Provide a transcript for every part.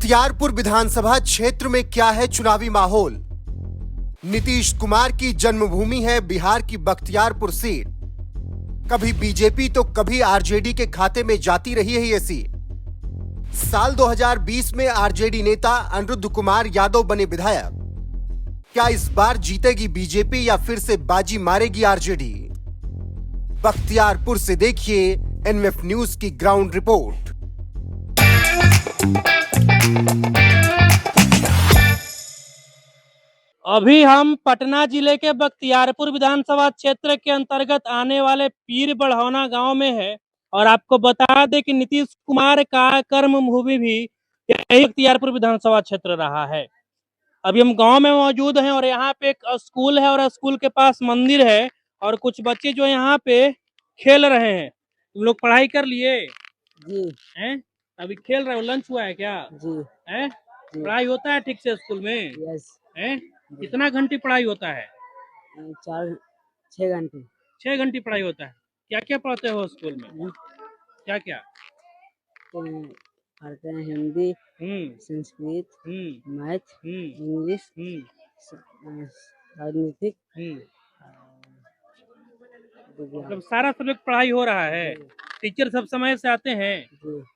बख्तियारपुर विधानसभा क्षेत्र में क्या है चुनावी माहौल। नीतीश कुमार की जन्मभूमि है बिहार की बख्तियारपुर सीट। कभी बीजेपी तो कभी आरजेडी के खाते में जाती रही है ये सीट। साल 2020 में आरजेडी नेता अनिरुद्ध कुमार यादव बने विधायक। क्या इस बार जीतेगी बीजेपी या फिर से बाजी मारेगी आरजेडी? बख्तियारपुर से देखिए एनएफ न्यूज की ग्राउंड रिपोर्ट। अभी हम पटना जिले के बख्तियारपुर विधानसभा क्षेत्र के अंतर्गत आने वाले पीर बढ़ौना गांव में है और आपको बता दें कि नीतीश कुमार का कर्म भूमि भी यही बख्तियारपुर विधानसभा क्षेत्र रहा है। अभी हम गांव में मौजूद हैं और यहाँ पे एक स्कूल है और स्कूल के पास मंदिर है और कुछ बच्चे जो यहाँ पे खेल रहे हैं। तुम लोग पढ़ाई कर लिए? जी हैं? अभी खेल रहे हो? लंच हुआ है क्या? जी हैं? जी। पढ़ाई होता है ठीक से स्कूल में? यस। हैं? कितना घंटे पढ़ाई होता है? 6 घंटे। 6 घंटे पढ़ाई होता है। क्या क्या पढ़ते हो स्कूल में? क्या क्या? पढ़ते हैं हिंदी, संस्कृत, मैथ, इंग्लिश, राजनीतिक, मतलब सारा सब्जेक्ट पढ़ाई हो रहा है। टीचर सब समय से आते हैं?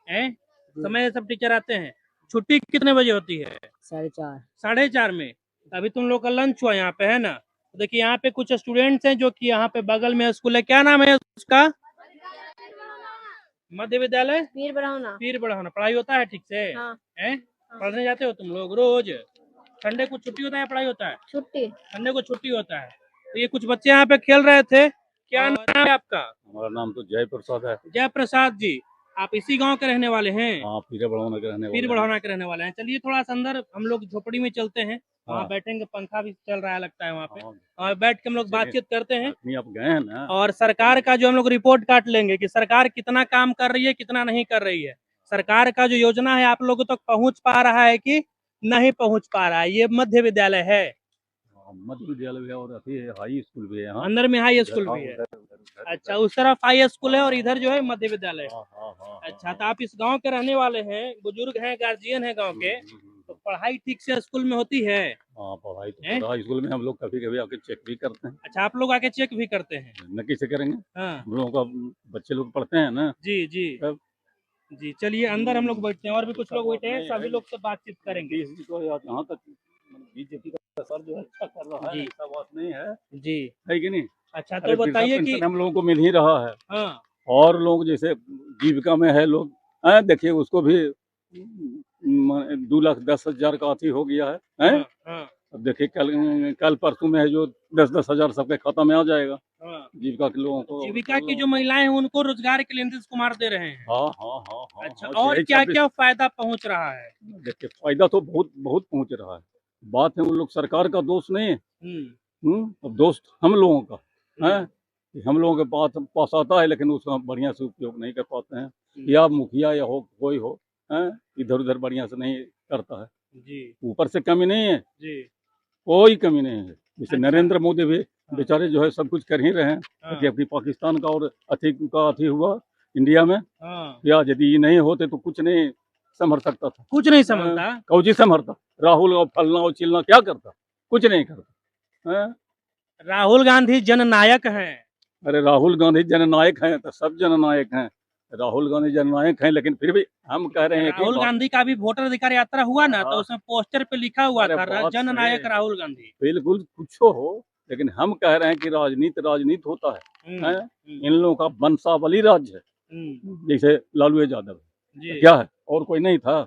हैं? समय से सब टीचर आते हैं। छुट्टी कितने बजे होती है? 4:30। 4:30 में। अभी तुम लोग का लंच हुआ यहाँ पे, है ना? देखिए यहाँ पे कुछ स्टूडेंट्स हैं जो कि यहाँ पे बगल में स्कूल है। क्या नाम है उसका? मध्य विद्यालय पीर बढ़ौना। पीर बढ़ौना। पढ़ाई होता है ठीक से? हाँ। हैं? पढ़ने जाते हो तुम लोग रोज? संडे को छुट्टी होता है, पढ़ाई होता है? छुट्टी। संडे को छुट्टी होता है। तो ये कुछ बच्चे यहाँ पे खेल रहे थे। क्या नाम है आपका? हमारा नाम तो जय प्रसाद है। जय प्रसाद जी, आप इसी गांव के रहने वाले हैं? हाँ, पीर बढ़ौना के रहने वाले। पीर बढ़ौना के रहने वाले हैं। चलिए थोड़ा सा अंदर हम लोग झोपड़ी में चलते हैं। वहाँ हाँ। बैठेंगे, पंखा भी चल रहा है लगता है वहाँ पे। हाँ। और बैठ के हम लोग बातचीत करते हैं आप गए हैं ना? और सरकार का जो हम लोग रिपोर्ट काट लेंगे कि सरकार कितना काम कर रही है, कितना नहीं कर रही है। सरकार का जो योजना है आप लोगों तक पहुँच पा रहा है कि नहीं पहुँच पा रहा है। ये मध्य विद्यालय है, मध्य विद्यालय भी है और अभी हाई स्कूल भी है। यहाँ अंदर में हाई स्कूल भी है। अच्छा, उस तरफ हाई स्कूल है और इधर जो है मध्य विद्यालय है। अच्छा, तो आप इस गांव के रहने वाले हैं, बुजुर्ग हैं, गार्जियन हैं गांव के, तो पढ़ाई ठीक से स्कूल में होती है? हाँ, पढ़ाई तो हाई स्कूल में हम लोग कभी कभी आके चेक भी करते हैं। अच्छा, आप लोग आके चेक भी करते हैं? न किसे करेंगे, हाँ। हम लोगों का बच्चे लोग पढ़ते हैं ना। जी जी जी। चलिए अंदर हम लोग बैठते हैं और भी कुछ लोग बैठे हैं, सभी लोग से बातचीत करेंगे। यहाँ तक बीजेपी का सर जो है अच्छा कर रहा है, ऐसा बात नहीं है जी, है कि नहीं? अच्छा तो बताइए कि हम लोगों को मिल ही रहा है। हाँ। और लोग जैसे जीविका में है लोग, देखिए उसको भी 2,10,000 का अथी हो गया है। हाँ। अब देखिए कल परसों में है जो 10-10 हजार सबके खाता में आ जाएगा। हाँ। जीविका के लोगों को, जीविका की जो महिलाएं हैं उनको रोजगार के लिए नीतीश कुमार दे रहे हैं। हाँ हाँ हाँ हाँ। अच्छा, और क्या क्या फायदा पहुंच रहा है? देखिए फायदा तो बहुत बहुत पहुंच रहा है। बात है उन लोग सरकार का दोष नहीं है। अब दोस्त हम लोगों का है कि हम लोगों के पास आता है लेकिन उसका बढ़िया से उपयोग नहीं कर पाते हैं, या मुखिया या हो कोई हो इधर उधर बढ़िया से नहीं करता है जी। ऊपर से कमी नहीं है जी, कोई कमी नहीं है। जैसे अच्छा। नरेंद्र मोदी भी बेचारे जो है सब कुछ कर ही रहे हैं। कि अपनी पाकिस्तान का और अथी हुआ इंडिया में, या यदि ये नहीं होते तो कुछ नहीं समझ सकता था। कुछ नहीं समझता। कौजी समझता राहुल और फलना और चिलना क्या करता? कुछ नहीं करता। राहुल गांधी जननायक हैं। अरे राहुल गांधी जननायक हैं तो सब जननायक हैं। राहुल गांधी जननायक हैं लेकिन फिर भी हम कह रहे हैं कि राहुल गांधी का भी वोटर अधिकार यात्रा हुआ ना, तो उसमें पोस्टर पे लिखा हुआ था जननायक राहुल गांधी। बिल्कुल कुछ हो, लेकिन हम कह रहे हैं कि राजनीति होता है। इन लोगों का वंशावली राज्य है। जैसे लालू यादव क्या है, और कोई नहीं था।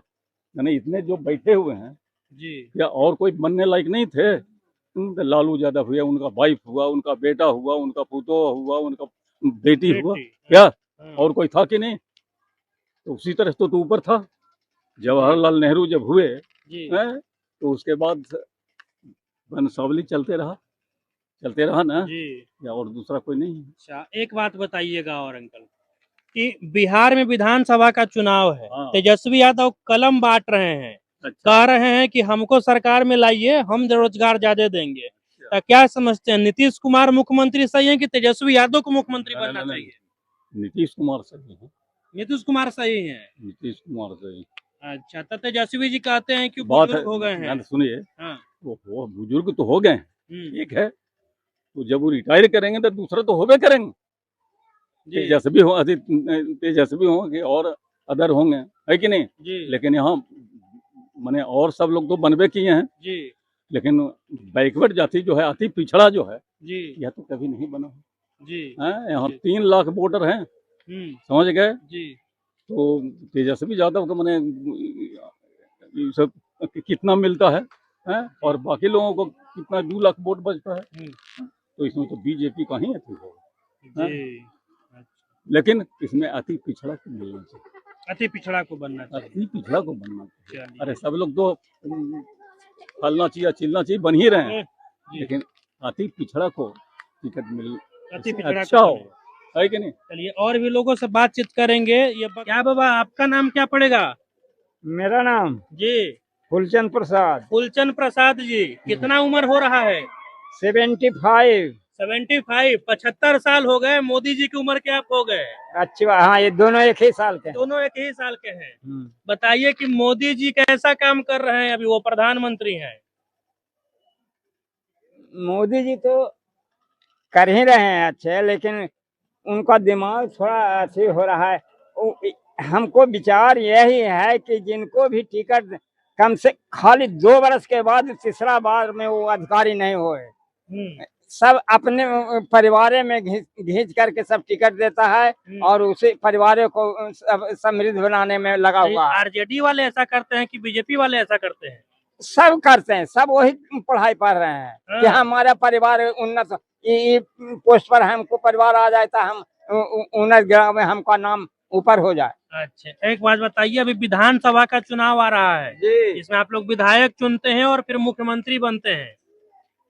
यानी इतने जो बैठे हुए हैं जी, या और कोई बनने लायक नहीं थे। लालू यादव हुआ, उनका वाइफ हुआ, उनका बेटा हुआ, उनका पुतो हुआ, उनका बेटी हुआ, क्या और कोई था कि नहीं? तो उसी तरह तो ऊपर था। जवाहरलाल नेहरू जब हुए तो उसके बाद वंशावली चलते रहा ना जी, या और दूसरा कोई नहीं। अच्छा, एक बात बताइएगा और अंकल कि बिहार में विधानसभा का चुनाव है। तेजस्वी यादव कलम बांट रहे हैं। अच्छा। कह रहे हैं कि हमको सरकार में लाइए, हम रोजगार ज्यादा देंगे। तो क्या समझते हैं, नीतीश कुमार मुख्यमंत्री सही है कि तेजस्वी यादव को मुख्यमंत्री बनना चाहिए? नीतीश कुमार सही है। नीतीश कुमार सही है। नीतीश कुमार सही। अच्छा, तो तेजस्वी जी कहते हैं कि बात है, बुजुर्ग हो गए हैं। ध्यान से सुनिए, हाँ। वो बुजुर्ग तो हो गए हैं, हम्म, ठीक है, तो जब वो रिटायर करेंगे तो दूसरे तो होबे करेंगे, जी तेजस्वी हो, तेजस्वी होंगे और अदर होंगे, है कि नहीं। जी लेकिन यहाँ माने और सब लोग तो बनबे किए हैं, जी लेकिन बैकवर्ड जाति जो है, अति पिछड़ा जो है, जी यह तो कभी नहीं बना जी है। यहाँ जी। 3 लाख वोटर हैं, समझ गए। जी तो तेजस्वी यादव को मैंने ये सब कितना मिलता है, और बाकी लोगों को कितना 2 लाख वोट बचता है, तो इसमें तो बीजेपी का ही अति होगा। जी। लेकिन इसमें अति पिछड़ा को मिलना चाहिए, अति पिछड़ा को बनना चाहिए। अति पिछड़ा को बनना चाहिए। चलिए। अरे सब लोग तो फलना चाहिए चिलना चाहिए बन ही रहे हैं, जी। लेकिन अति पिछड़ा को टिकट मिल अति पिछड़ा अच्छा को हो, बने। है कि नहीं। चलिए और भी लोगों से बातचीत करेंगे। क्या बाबा आपका नाम क्या पड़ेगा? मेरा नाम जी फुलचंद प्रसाद। फुलचंद प्रसाद जी, कितना उम्र हो रहा है? 75। 75। 75 साल हो गए, मोदी जी की उम्र के आप हो गए। अच्छी बात, हाँ ये दोनों एक ही साल के हैं। दोनों एक ही साल के हैं। बताइए कि मोदी जी कैसा काम कर रहे हैं, अभी वो प्रधानमंत्री हैं। मोदी जी तो कर ही रहे हैं अच्छे, लेकिन उनका दिमाग थोड़ा अच्छी हो रहा है। हमको विचार यही है कि जिनको भी टिकट कम से खाली 2 वर्ष के बाद तीसरा बार में वो अधिकारी नहीं होए, सब अपने परिवार में घींच करके सब टिकट देता है और उसी परिवार को समृद्ध बनाने में लगा हुआ है। आरजेडी वाले ऐसा करते हैं कि बीजेपी वाले ऐसा करते हैं? सब करते हैं, सब वही पढ़ाई पढ़ रहे हैं कि हमारा परिवार उन्नत पोस्ट पर हमको परिवार आ जाए तो हम उन्नत ग्राह में हमका नाम ऊपर हो जाए। अच्छा, एक बात बताइए, अभी विधानसभा का चुनाव आ रहा है जी। इसमें आप लोग विधायक चुनते हैं और फिर मुख्यमंत्री बनते हैं।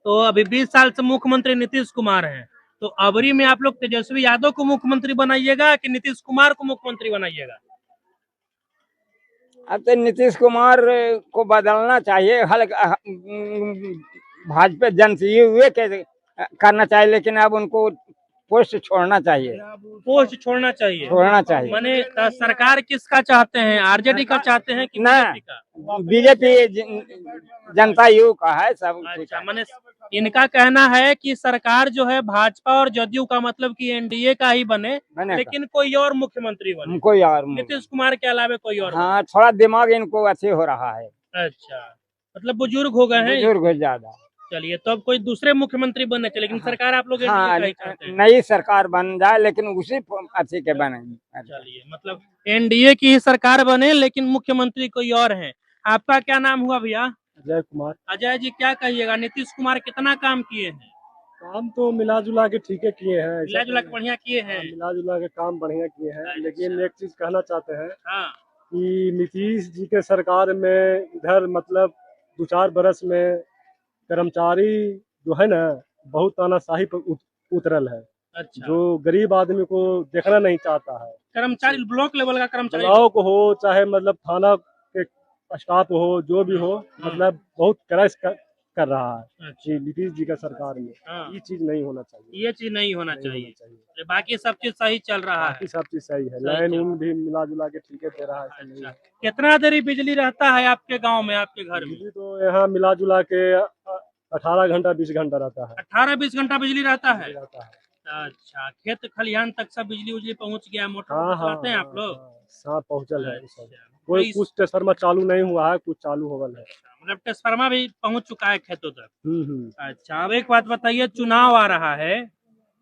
तो अभी 20 साल से मुख्यमंत्री नीतीश कुमार हैं, तो अबरी में आप लोग तेजस्वी यादव को मुख्यमंत्री बनाइएगा कि नीतीश कुमार को मुख्यमंत्री बनाइएगा? अब तो नीतीश कुमार को बदलना चाहिए, भाजपा जनसुए के करना चाहिए, लेकिन अब उनको पोस्ट छोड़ना चाहिए। पोस्ट छोड़ना चाहिए। माने सरकार किसका चाहते हैं, आरजेडी का चाहते हैं कि बीजेपी का? बीजेपी जनता युग का है सब। अच्छा, माने इनका कहना है कि सरकार जो है भाजपा और जदयू का, मतलब कि एनडीए का ही बने लेकिन कोई और मुख्यमंत्री बने, कोई और नीतीश कुमार के अलावा कोई और। हाँ, थोड़ा दिमाग इनको अच्छे हो रहा है। अच्छा, मतलब बुजुर्ग हो गए हैं, बुजुर्ग ज्यादा। चलिए, तो अब कोई दूसरे मुख्यमंत्री बनने चाहिए, लेकिन सरकार आप लोग हाँ, एनडीए का ही चाहते हैं। नई सरकार बन जाए लेकिन उसी अच्छे के बनेगी। चलिए, मतलब एनडीए की ही सरकार बने लेकिन मुख्यमंत्री कोई और है। आपका क्या नाम हुआ भैया? अजय कुमार। अजय जी, क्या कहिएगा, नीतीश कुमार कितना काम किए हैं? काम तो मिला जुला के ठीक है किए हैं, मिला जुला के बढ़िया किए हैं। मिला जुला के काम बढ़िया किए हैं। अच्छा। लेकिन एक चीज कहना चाहते हैं हाँ। कि नीतीश जी के सरकार में इधर मतलब 2-4 बरस में कर्मचारी जो है ना बहुत तानाशाही पर उतरल है। अच्छा। जो गरीब आदमी को देखना नहीं चाहता है। कर्मचारी ब्लॉक लेवल का कर्मचारी, ब्लॉक हो चाहे मतलब थाना के स्टाफ हो, जो भी हो, मतलब बहुत क्रैश कर रहा है। अच्छा। नीतीश जी का सरकार में ये चीज नहीं होना चाहिए, ये चीज नहीं होना चाहिए। बाकी सब चीज सही चल रहा है। बाकी सब चीज सही है, सही लाइन चल उन भी मिला जुला के ठीक है दे रहा है, ऐसा नहीं है। कितना देरी बिजली रहता है आपके गांव में, आपके घर में? बिजली तो यहाँ मिला जुला के 18 घंटा 20 घंटा रहता है। 18-20 घंटा बिजली रहता है? रहता है। अच्छा, खेत खलिहान तक सब बिजली उजली पहुंच गया, मोटर हाँ चलाते हैं आप लोग? हाँ, पहुँचल है सब। अच्छा, कोई कुछ ट्रांसफार्मर चालू नहीं हुआ है, कुछ चालू होगल है। मतलब ट्रांसफार्मर भी पहुंच चुका है खेतों तक। अच्छा, अब एक बात बताइए, चुनाव आ रहा है,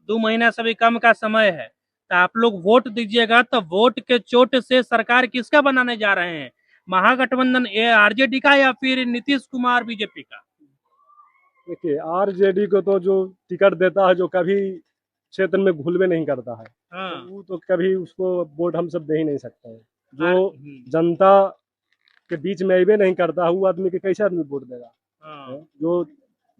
2 महीना से भी कम का समय है, तो आप लोग वोट दीजिएगा, तो वोट के चोट से सरकार किसका बनाने जा रहे हैं, महागठबंधन आरजेडी का या फिर नीतीश कुमार बीजेपी का? देखिए, आरजेडी को तो जो टिकट देता है, जो कभी क्षेत्र में घुलवे नहीं करता है, वो तो कभी उसको वोट हम सब दे ही नहीं सकते हैं। जो जनता के बीच में अबे नहीं करता है, वो आदमी के कैसे आदमी वोट देगा?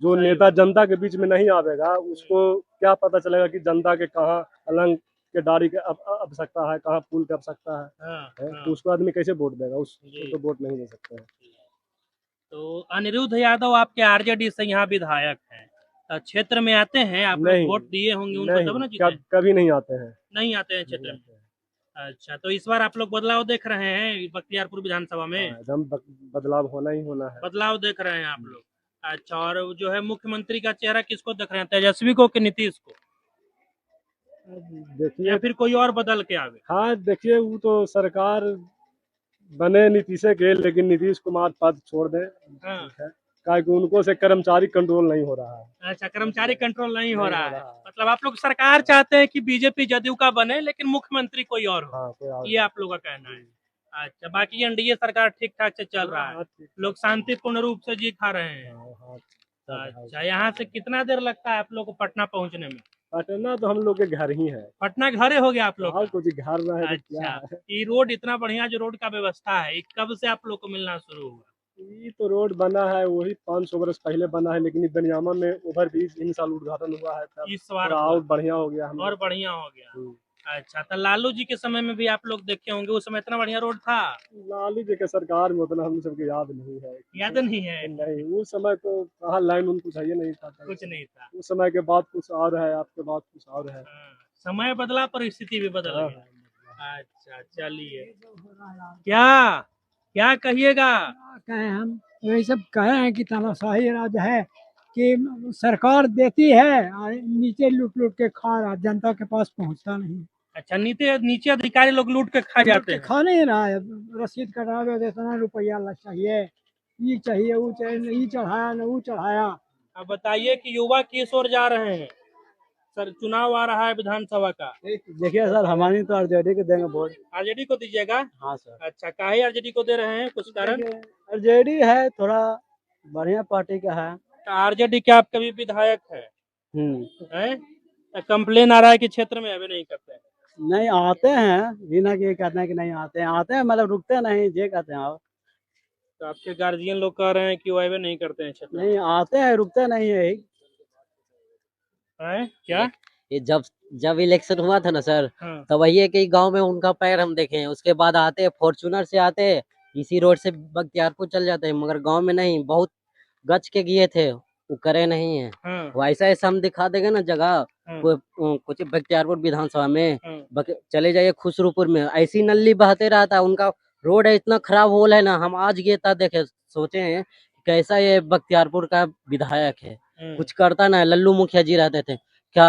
जो नेता जनता के बीच में नहीं आवेगा, उसको क्या पता चलेगा कि जनता के कहाँ अलंग के डाड़ी के आवश्यकता है, कहाँ पुल की आवश्यकता है? तो उसको आदमी कैसे वोट देगा? उसको तो वोट नहीं दे सकते हैं। तो अनिरुद्ध यादव आपके आरजेडी से यहाँ विधायक हैं, क्षेत्र में आते हैं, आप लोग वोट दिए होंगे उनको, तब ना जीते? कभी नहीं आते हैं। नहीं आते हैं क्षेत्र में। अच्छा, तो इस बार आप लोग बदलाव देख रहे हैं बख्तियारपुर विधानसभा में? एकदम बदलाव होना ही होना है। बदलाव देख रहे हैं आप लोग। अच्छा, और जो है मुख्यमंत्री का चेहरा किसको देख रहे हैं, तेजस्वी को कि नीतीश को, देखिए, या फिर कोई और बदल के आवे? हाँ देखिए, वो तो सरकार बने नीतीश के, लेकिन नीतीश कुमार पद छोड़ दें, हाँ। ठीक है, क्योंकि उनको से कर्मचारी कंट्रोल नहीं हो रहा है। अच्छा, कर्मचारी कंट्रोल नहीं हो रहा है। है। मतलब आप लोग सरकार चाहते हैं कि बीजेपी जदयू का बने, लेकिन मुख्यमंत्री कोई और हो, हाँ, कोई और ये आप लोग का कहना है। अच्छा, बाकी एनडीए सरकार ठीक ठाक से चल रहा है, हाँ, ठीक। लोग शांतिपूर्ण रूप से जी खा रहे हैं। हाँ, हाँ, सब है। अच्छा, यहाँ से कितना देर लगता है आप लोग को पटना पहुँचने में? पटना तो हम लोग के घर ही है। पटना घरे हो गया आप लोग हाँ, का? कुछ घर में है तो क्या अच्छा, है। ये रोड इतना बढ़िया जो रोड का व्यवस्था है, ये कब से आप लोग को मिलना शुरू हुआ? ये तो रोड बना है वही 500 बरस पहले बना है, लेकिन बनियामा में ओवर ब्रिज इन साल उद्घाटन हुआ है, तब इस बार थोड़ा हुआ। और बढ़िया हो गया। हम और बढ़िया हो गया। हम्म। अच्छा, तो लालू जी के समय में भी आप लोग देखे होंगे, उस समय इतना बढ़िया रोड था? लालू जी के सरकार में उतना हम सबके याद नहीं है। याद नहीं है? नहीं, उस समय तो कहा लाइन उन कुछ है नहीं था। कुछ नहीं था। उस समय के बाद कुछ और है, आपके बाद कुछ और है। हाँ, समय बदला, परिस्थिति भी बदल हाँ, गया। अच्छा, चलिए, क्या क्या कहिएगा? कहें हम यही सब कह रहे हैं कि तानाशाही राज है, कि सरकार देती है और नीचे लूट लूट के खा रहा, जनता के पास पहुंचता नहीं। अच्छा, नीचे नीचे अधिकारी लोग लूट के खा जाते हैं। खा नहीं रहा है, रसीद कटावे तो इतना रुपया चाहिए, ये चाहिए, वो चाहिए, नहीं चढ़ाया न वो चढ़ाया। अब बताइए कि युवा किस ओर जा रहे हैं? सर, चुनाव आ रहा है विधानसभा का। देखिए सर, हमारी तो आरजेडी को देंगे वोट। आरजेडी को दीजिएगा? हाँ सर। अच्छा, काहे आरजेडी को दे रहे हैं, कुछ कारण? आरजेडी है, थोड़ा बढ़िया पार्टी का है। आरजेडी के आपके भी विधायक है? हैं? कंप्लेन आ रहा है कि क्षेत्र में अभी नहीं करते हैं। नहीं आते हैं, बिना के कहते हैं कि नहीं आते हैं, आते हैं मतलब रुकते नहीं, ये कहते हैं आओ। तो आपके गार्जियन लोग कह रहे हैं कि वो अभी नहीं करते हैं क्षेत्र में। नहीं आते हैं, रुकते नहीं है। हैं? क्या? ये जब जब इलेक्शन हुआ था ना सर, हाँ। तब वही है कि गांव में उनका पैर हम देखे हैं। उसके बाद आते फॉर्चूनर से आते, इसी रोड से बख्तियारपुर चल जाते हैं, मगर गांव में नहीं, बहुत गच के गए थे, वो करे नहीं है। हाँ। वैसा ऐसा हम दिखा देंगे ना जगह, हाँ। कुछ बख्तियारपुर विधानसभा में, हाँ। चले जाइए खुसरूपुर में, ऐसी नली बहते रहता है। उनका रोड है इतना खराब होल है ना, हम आज गए था देखे, सोचे हैं कैसा ये बख्तियारपुर का विधायक है, कुछ करता ना है। लल्लू मुखिया जी रहते थे, क्या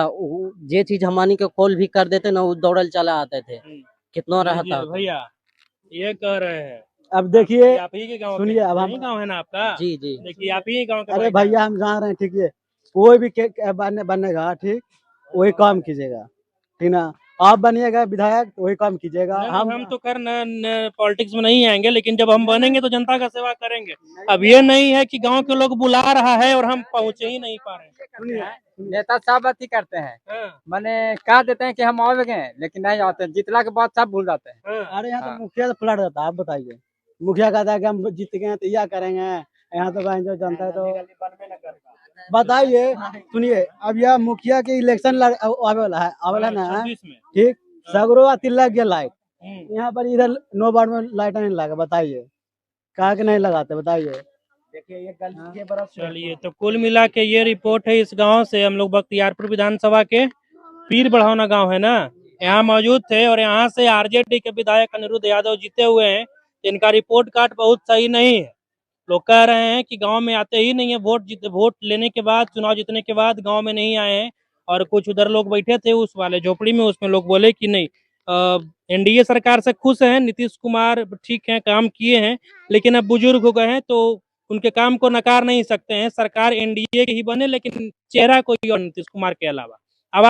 ये चीज हमारी के कॉल भी कर देते ना, वो दौड़ल चला आते थे, कितना रहता। भैया ये कह रहे हैं, अब देखिए, आप ही के गांव, सुनिए, अब हम गांव है ना आपका? जी जी, देखिए, आप ही गांव का अरे भाई भैया हम जा रहे हैं, ठीक है, कोई भी बनेगा, ठीक, वही काम कीजिएगा, ठीक ना। आप बनिएगा विधायक तो वही काम कीजिएगा। हम तो कर पॉलिटिक्स में नहीं आएंगे, लेकिन जब हम बनेंगे तो जनता का सेवा करेंगे। अब ये नहीं है कि गांव के लोग बुला रहा है और हम पहुंचे ही नहीं पा रहे हैं। नेता सब अति करते हैं, हाँ। मैंने कह देते हैं कि हम आवेंगे, लेकिन नहीं आते, जितला के बाद सब भूल जाते हैं। हाँ। अरे यहाँ हाँ। तो मुखिया तो पलट जाता है। आप बताइए, मुखिया कहता है कि हम जीत गए हैं तो यह करेंगे, यहाँ तो जो जनता है तो बताइए। सुनिए, अब यह मुखिया के इलेक्शन आवे वाला है ना, 26 में। ठीक, सगरो अति लग गया लाइट, हम्म। यहाँ पर इधर 9 वार्ड में लाइट नहीं लगा। बताइए कहा कि नहीं लगाते, बताइए। देखिए ये गलती के बरस। चलिए, तो कुल मिला के ये रिपोर्ट है इस गांव से। हम लोग बख्तियारपुर विधानसभा के पीर बढ़ावना गांव है ना, यहाँ मौजूद थे, और यहाँ से आरजेडी के विधायक अनिरुद्ध यादव जीते हुए हैं। इनका रिपोर्ट कार्ड बहुत सही नहीं है। लोग कह रहे हैं कि गांव में आते ही नहीं है, वोट लेने के बाद, चुनाव जीतने के बाद गांव में नहीं आए हैं। और कुछ उधर लोग बैठे थे उस वाले झोपड़ी में, उसमें लोग बोले कि नहीं, एनडीए सरकार से खुश हैं, नीतीश कुमार ठीक है, काम किए हैं, लेकिन अब बुजुर्ग हो गए हैं तो उनके काम को नकार नहीं सकते हैं। सरकार एनडीए की ही बने, लेकिन चेहरा कोई और नीतीश कुमार के अलावा। अब